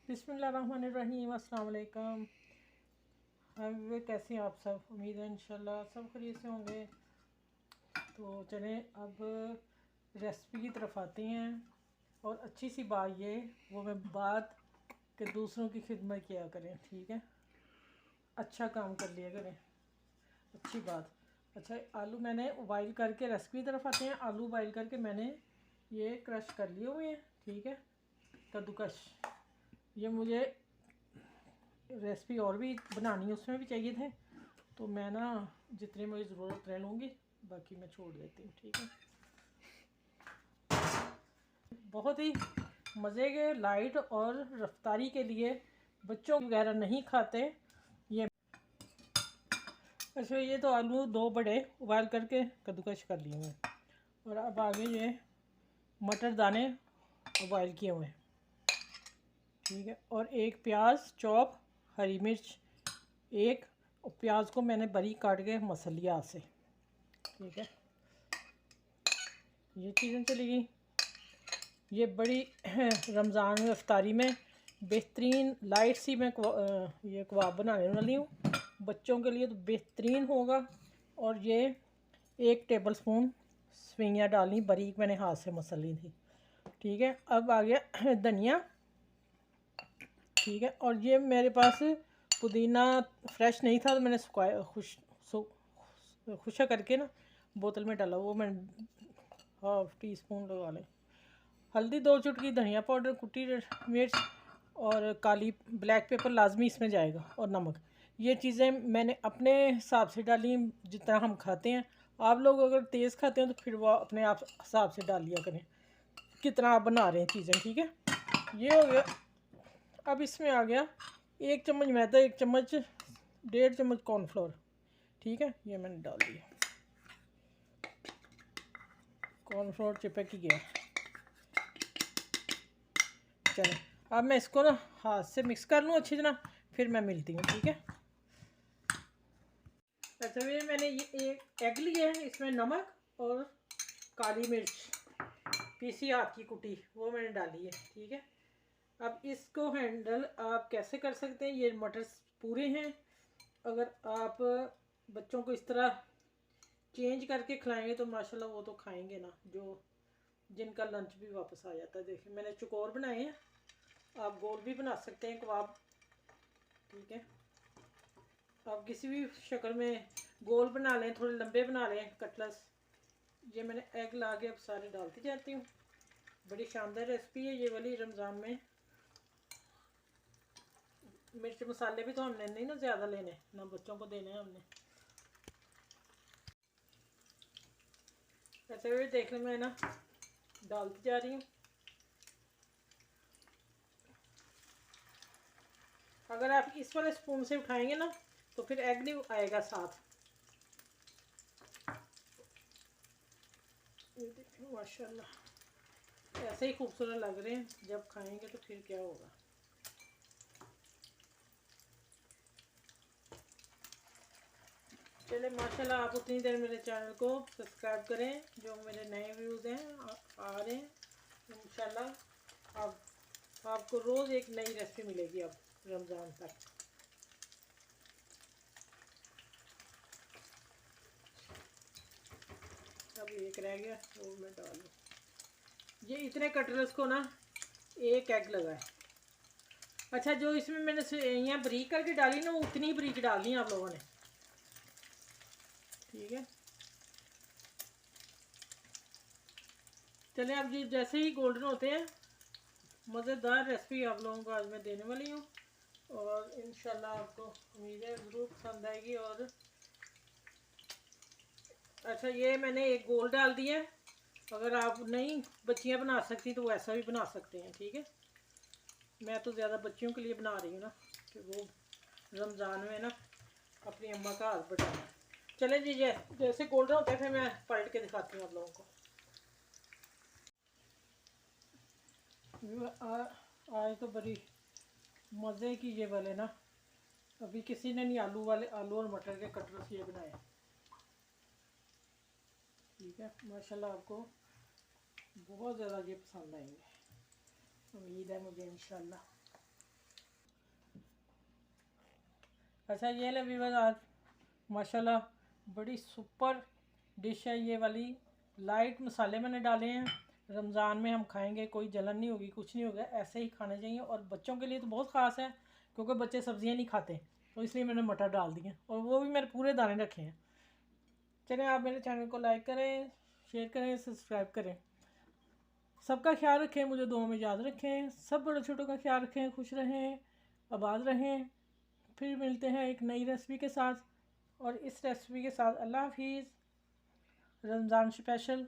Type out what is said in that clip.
बिस्मिल्लाहिर्रहमानिर्रहीम। अस्सलाम वालेकुम। वे कैसे हैं आप सब? उम्मीद है इंशाल्लाह सब खैरियत से होंगे। तो चलें अब रेसिपी की तरफ आते हैं। और अच्छी सी बात ये वो मैं बात कि दूसरों की खिदमत किया करें, ठीक है, अच्छा काम कर लिया करें, अच्छी बात। अच्छा, आलू मैंने बॉयल करके, रेसिपी की तरफ आते हैं। आलू बॉयल करके मैंने ये क्रश कर लिए हुए हैं, ठीक है, कद्दूकश। ये मुझे रेसिपी और भी बनानी है, उसमें भी चाहिए थे, तो मैं ना जितनी मुझे ज़रूरत रह लूँगी, बाकी मैं छोड़ देती हूँ, ठीक है। बहुत ही मज़े के, लाइट और रफ्तारी के लिए, बच्चों वगैरह नहीं खाते ये। अच्छा, ये तो आलू दो बड़े उबाल करके कद्दूकश कर लिए हैं। और अब आगे ये मटर दाने उबाल किए हुए हैं, ठीक है। और एक प्याज चॉप, हरी मिर्च एक, और प्याज को मैंने बारीक काट के मसल लिया हाथ से, ठीक है। ये चीज़ें चली गई। ये बड़ी रमज़ान में इफ्तारी में बेहतरीन लाइट सी मैं ये कबाब बनाने वाली हूँ बच्चों के लिए, तो बेहतरीन होगा। और ये 1 टेबल स्पून सवियाँ डालनी, बारीक मैंने हाथ से मसल ली थी, ठीक है। अब आ गया धनिया, ठीक है। और ये मेरे पास पुदीना फ्रेश नहीं था, तो मैंने सुखाया, खुशा करके ना बोतल में डाला, वो मैं ½ टीस्पून लगा लें। हल्दी 2 चुटकी, धनिया पाउडर, कुटी मिर्च और काली ब्लैक पेपर लाजमी इसमें जाएगा, और नमक। ये चीज़ें मैंने अपने हिसाब से डाली, जितना हम खाते हैं। आप लोग अगर तेज़ खाते हैं तो फिर वो अपने आप हिसाब से डाल लिया करें, कितना आप बना रहे हैं चीज़ें, ठीक है। ये हो गया। अब इसमें आ गया 1 चम्मच मैदा, 1 चम्मच, 1.5 चम्मच कॉर्नफ्लोर, ठीक है। ये मैंने डाल दिया, कॉर्नफ्लोर चिपक ही गया। चलो, अब मैं इसको ना हाथ से मिक्स कर लूँ अच्छी तरह, फिर मैं मिलती हूँ, ठीक है। अच्छा, ये मैंने ये एक एग लिया है, इसमें नमक और काली मिर्च पीसी हाथ की कुटी, वो मैंने डाली है, ठीक है। अब इसको हैंडल आप कैसे कर सकते हैं, ये मटर पूरे हैं, अगर आप बच्चों को इस तरह चेंज करके खिलाएंगे तो माशाल्लाह वो तो खाएंगे ना, जो जिनका लंच भी वापस आ जाता है। देखिए मैंने चौकोर बनाए हैं, आप गोल भी बना सकते हैं कबाब, ठीक है। आप किसी भी शक्ल में गोल बना लें, थोड़े लंबे बना लें, कटलस। ये मैंने एग ला के अब सारे डालती जाती हूँ। बड़ी शानदार रेसिपी है ये वाली रमज़ान में। मिर्च मसाले भी तो हमने नहीं ना ज़्यादा लेने, ना बच्चों को देने हैं हमने। ऐसे भी देख लें, मैं ना डालती जा रही हूँ। अगर आप इस वाले स्पून से उठाएंगे ना तो फिर एग नहीं आएगा साथ। ये देखो माशाल्लाह ऐसे ही खूबसूरत लग रहे हैं, जब खाएंगे तो फिर क्या होगा। चले माशाल्लाह, आप उतनी देर मेरे चैनल को सब्सक्राइब करें, जो मेरे नए व्यूज़ हैं आ रहे हैं। इंशाल्लाह आपको रोज़ एक नई रेसिपी मिलेगी अब रमज़ान तक। अब एक रह गया, वो मैं डाल लूँ। ये इतने कटरल्स को ना 1 एग लगा है। अच्छा, जो इसमें मैंने यहाँ बरीक करके डाली ना, वो उतनी बरीक डालनी है आप लोगों ने, ठीक है। चले, अब ये जैसे ही गोल्डन होते हैं, मज़ेदार रेसिपी आप लोगों को आज मैं देने वाली हूँ, और इंशाल्लाह आपको उम्मीद है ज़रूर पसंद आएगी। और अच्छा, ये मैंने एक गोल डाल दिया है, अगर आप नहीं बच्चियाँ बना सकती तो वैसा भी बना सकते हैं, ठीक है। मैं तो ज़्यादा बच्चियों के लिए बना रही हूँ ना, कि वो रमज़ान में ना अपनी अम्मा का हाथ बटाना। चले जी, जैसे गोल्डन होते हैं फिर मैं पलट के दिखाती हूँ आप लोगों को। आज तो बड़ी मज़े की ये वाले ना, अभी किसी ने नहीं आलू और मटर के कटरस ये बनाए, ठीक है। माशाल्लाह आपको बहुत ज़्यादा ये पसंद आएंगे, उम्मीद है मुझे इंशाल्लाह। अच्छा ये ले व्यूअर्स, आज माशाल्लाह बड़ी सुपर डिश है ये वाली। लाइट मसाले मैंने डाले हैं, रमज़ान में हम खाएंगे, कोई जलन नहीं होगी, कुछ नहीं होगा, ऐसे ही खाने चाहिए। और बच्चों के लिए तो बहुत ख़ास है क्योंकि बच्चे सब्ज़ियाँ नहीं खाते, तो इसलिए मैंने मटर डाल दिए और वो भी मैंने पूरे दाने रखे हैं। चलें, आप मेरे चैनल को लाइक करें, शेयर करें, सब्सक्राइब करें। सबका ख्याल रखें, मुझे दुआ में याद रखें। सब बड़े छोटों का ख्याल रखें, खुश रहें, आबाद रहें। फिर मिलते हैं एक नई रेसिपी के साथ। और इस रेसिपी के साथ अल्लाह हाफिज़। रमज़ान स्पेशल